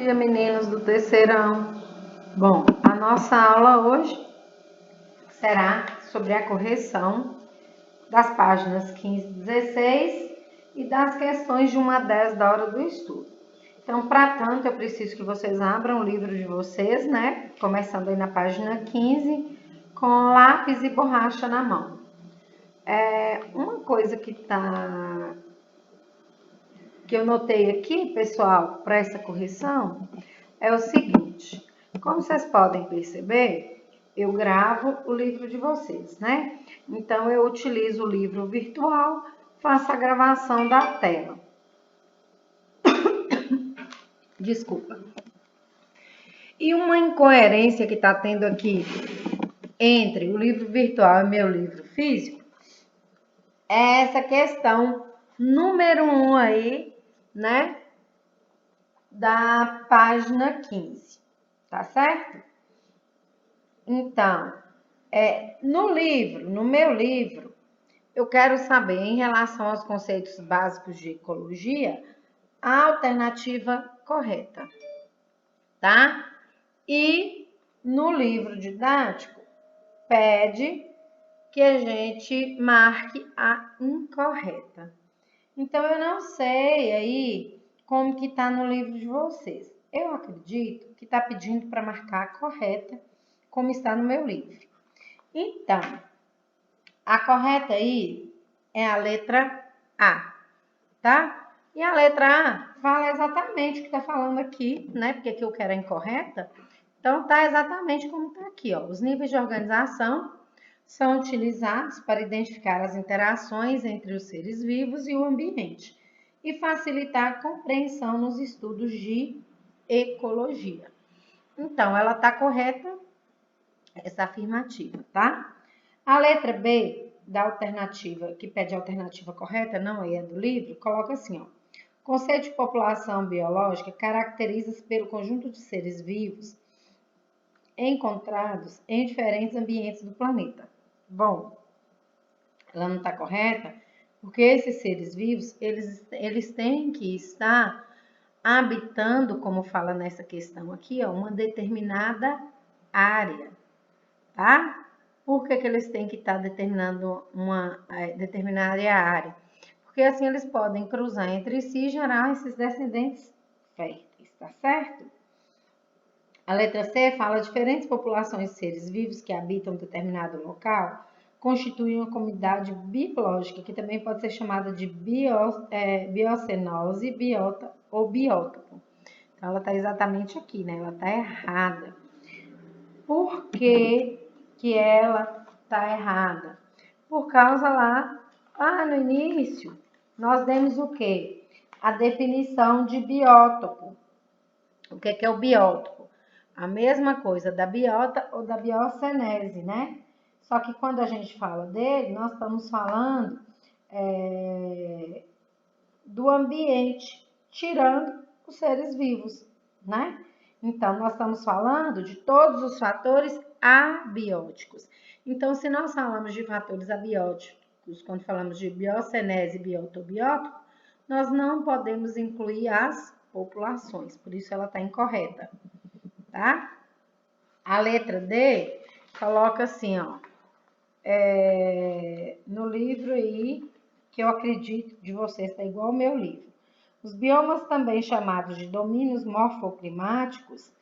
dia, meninos do terceirão. Bom, a nossa aula hoje será sobre a correção das páginas 15 e 16 e das questões de 1 a 10 da hora do estudo. Então, para tanto, eu preciso que vocês abram o livro de vocês, né? Começando aí na página 15, com lápis e borracha na mão. Uma coisa que eu notei aqui, pessoal, para essa correção, é o seguinte. Como vocês podem perceber, eu gravo o livro de vocês, né? Então, eu utilizo o livro virtual, faço a gravação da tela. Desculpa. E uma incoerência que está tendo aqui entre o livro virtual e meu livro físico é essa questão número 1 aí, né? Da página 15, tá certo? Então, no meu livro, eu quero saber, em relação aos conceitos básicos de ecologia, a alternativa correta, tá? E no livro didático, pede que a gente marque a incorreta. Então, eu não sei aí como que tá no livro de vocês. Eu acredito que tá pedindo para marcar a correta, como está no meu livro. Então, a correta aí é a letra A, tá? E a letra A fala exatamente o que está falando aqui, né? Porque aqui eu quero a incorreta. Então, tá exatamente como tá aqui, ó. Os níveis de organização são utilizados para identificar as interações entre os seres vivos e o ambiente e facilitar a compreensão nos estudos de ecologia. Então, ela tá correta, essa afirmativa, tá? A letra B da alternativa, que pede a alternativa correta, não aí é do livro, coloca assim, ó. Conceito de população biológica caracteriza-se pelo conjunto de seres vivos encontrados em diferentes ambientes do planeta. Bom, ela não está correta porque esses seres vivos, eles têm que estar habitando, como fala nessa questão aqui, ó, uma determinada área, tá? Por que eles têm que estar determinando uma determinada área? Porque assim eles podem cruzar entre si e gerar esses descendentes férteis, tá certo? A letra C fala diferentes populações de seres vivos que habitam determinado local constituem uma comunidade biológica, que também pode ser chamada de biocenose, biota ou biótopo. Então, ela está exatamente aqui, né? Ela está errada. Por que ela está errada? Por causa lá no início, nós demos o quê? A definição de biótopo. O que é o biótopo? A mesma coisa da biota ou da biocenese, né? Só que quando a gente fala dele, nós estamos falando do ambiente, tirando os seres vivos, né? Então, nós estamos falando de todos os fatores abióticos. Então, se nós falamos de fatores abióticos, quando falamos de biocenese, biota ou biótopo, nós não podemos incluir as populações, por isso ela está incorreta, tá? A letra D coloca assim, ó, no livro aí, que eu acredito de vocês está igual ao meu livro. Os biomas, também chamados de domínios morfoclimáticos,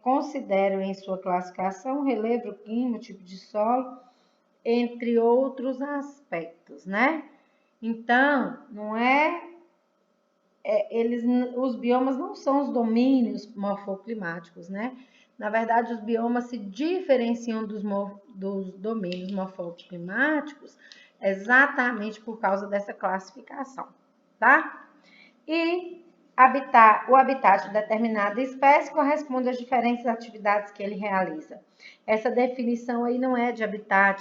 consideram em sua classificação o relevo, o clima, o tipo de solo, entre outros aspectos, né? Então, não os biomas não são os domínios morfoclimáticos, né? Na verdade, os biomas se diferenciam dos domínios morfoclimáticos exatamente por causa dessa classificação, tá? E o habitat de determinada espécie corresponde às diferentes atividades que ele realiza. Essa definição aí não é de habitat,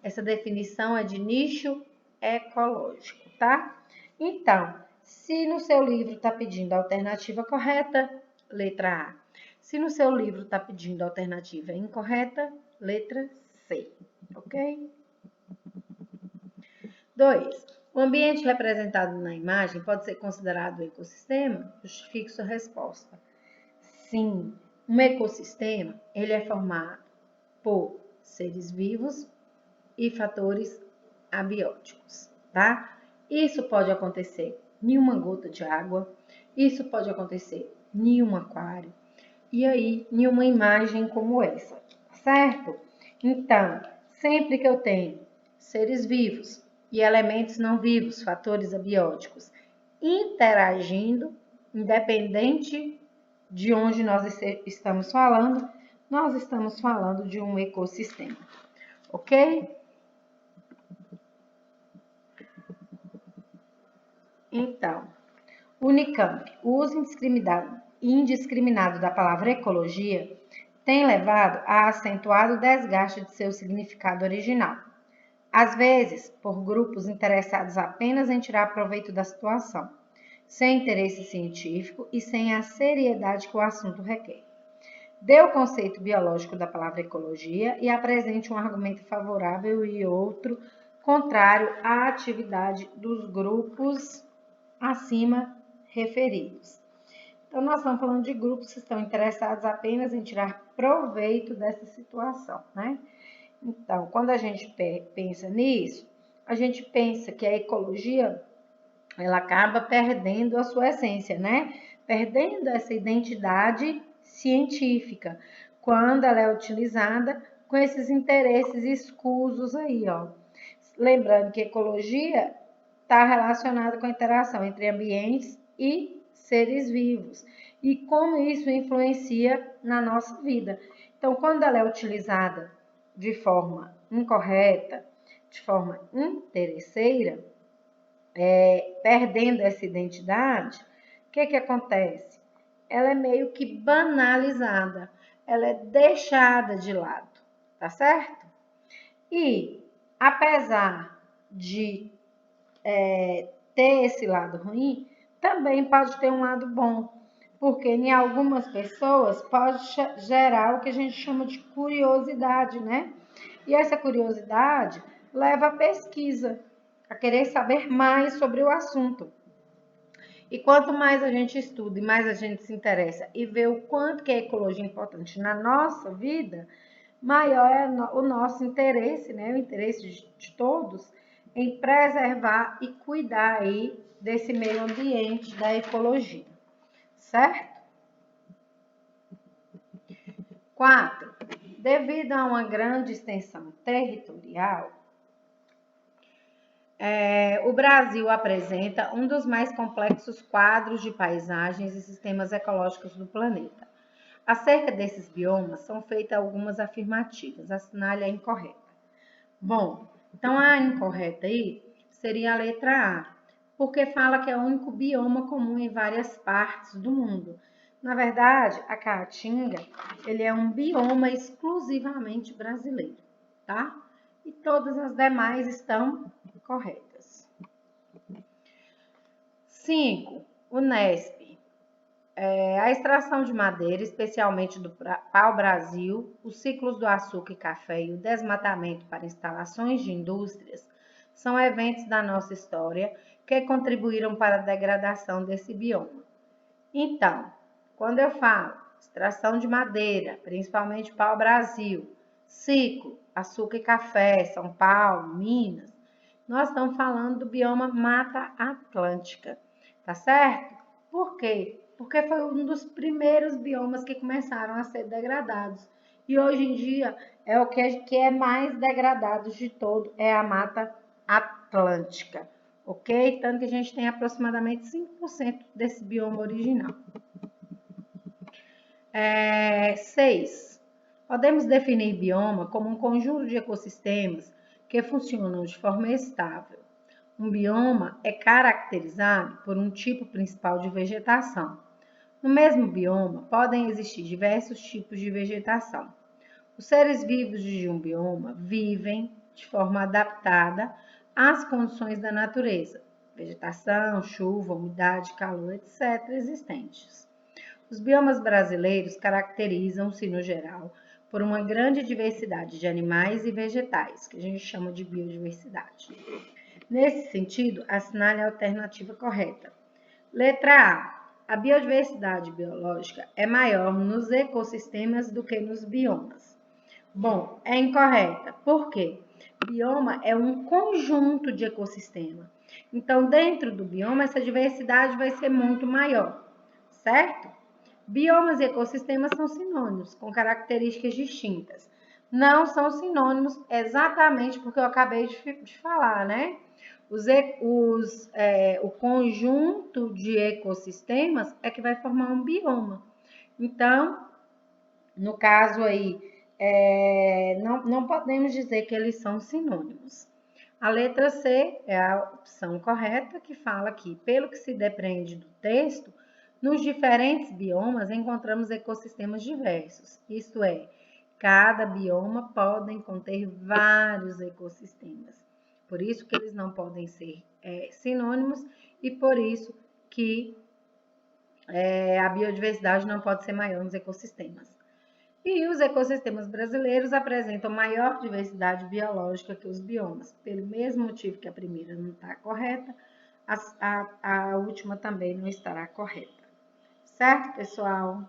essa definição é de nicho ecológico, tá? Então, se no seu livro está pedindo a alternativa correta, letra A. Se no seu livro está pedindo a alternativa incorreta, letra C, ok? 2. O ambiente representado na imagem pode ser considerado um ecossistema? Justifique sua resposta. Sim, um ecossistema ele é formado por seres vivos e fatores abióticos, tá? Isso pode acontecer em uma gota de água, isso pode acontecer em um aquário, e aí em uma imagem como essa, certo? Então, sempre que eu tenho seres vivos e elementos não vivos, fatores abióticos, interagindo, independente de onde nós estamos falando de um ecossistema, ok? Então, Unicamp, o uso indiscriminado da palavra ecologia tem levado a acentuado desgaste de seu significado original, às vezes por grupos interessados apenas em tirar proveito da situação, sem interesse científico e sem a seriedade que o assunto requer. Dê o conceito biológico da palavra ecologia e apresente um argumento favorável e outro contrário à atividade dos grupos acima referidos. Então, nós estamos falando de grupos que estão interessados apenas em tirar proveito dessa situação, né? Então, quando a gente pensa nisso, a gente pensa que a ecologia ela acaba perdendo a sua essência, né? Perdendo essa identidade científica quando ela é utilizada com esses interesses escusos aí, ó. Lembrando que ecologia está relacionada com a interação entre ambientes e seres vivos e como isso influencia na nossa vida. Então, quando ela é utilizada de forma incorreta, de forma interesseira, perdendo essa identidade, o que acontece? Ela é meio que banalizada, ela é deixada de lado, tá certo? E, apesar de ter esse lado ruim, também pode ter um lado bom, porque em algumas pessoas pode gerar o que a gente chama de curiosidade, né? E essa curiosidade leva à pesquisa, a querer saber mais sobre o assunto. E quanto mais a gente estuda e mais a gente se interessa e vê o quanto que a ecologia é importante na nossa vida, maior é o nosso interesse, né? O interesse de todos em preservar e cuidar aí desse meio ambiente da ecologia, certo? 4. Devido a uma grande extensão territorial, o Brasil apresenta um dos mais complexos quadros de paisagens e sistemas ecológicos do planeta. Acerca desses biomas, são feitas algumas afirmativas. Assinale a incorreta. Bom, então a incorreta aí seria a letra A, porque fala que é o único bioma comum em várias partes do mundo. Na verdade, a caatinga, ele é um bioma exclusivamente brasileiro, tá? E todas as demais estão corretas. 5. Unesp. A extração de madeira, especialmente do pau-brasil, os ciclos do açúcar e café e o desmatamento para instalações de indústrias são eventos da nossa história que contribuíram para a degradação desse bioma. Então, quando eu falo extração de madeira, principalmente pau-brasil, ciclo, açúcar e café, São Paulo, Minas, nós estamos falando do bioma Mata Atlântica, tá certo? Por quê? Porque foi um dos primeiros biomas que começaram a ser degradados. E hoje em dia é o que é mais degradado de todo, é a Mata Atlântica, ok? Tanto que a gente tem aproximadamente 5% desse bioma original. 6. Podemos definir bioma como um conjunto de ecossistemas que funcionam de forma estável. Um bioma é caracterizado por um tipo principal de vegetação. No mesmo bioma, podem existir diversos tipos de vegetação. Os seres vivos de um bioma vivem de forma adaptada às condições da natureza, vegetação, chuva, umidade, calor, etc., existentes. Os biomas brasileiros caracterizam-se, no geral, por uma grande diversidade de animais e vegetais, que a gente chama de biodiversidade. Nesse sentido, assinale a alternativa correta. Letra A. A biodiversidade biológica é maior nos ecossistemas do que nos biomas. Bom, é incorreta. Por quê? Bioma é um conjunto de ecossistema. Então, dentro do bioma, essa diversidade vai ser muito maior, certo? Biomas e ecossistemas são sinônimos, com características distintas. Não são sinônimos exatamente porque eu acabei de falar, né? O conjunto de ecossistemas é que vai formar um bioma. Então, no caso aí, não podemos dizer que eles são sinônimos. A letra C é a opção correta, que fala que, pelo que se depreende do texto, nos diferentes biomas encontramos ecossistemas diversos, isto é, cada bioma pode conter vários ecossistemas. Por isso que eles não podem ser sinônimos e por isso que a biodiversidade não pode ser maior nos ecossistemas. E os ecossistemas brasileiros apresentam maior diversidade biológica que os biomas. Pelo mesmo motivo que a primeira não está correta, a última também não estará correta. Certo, pessoal?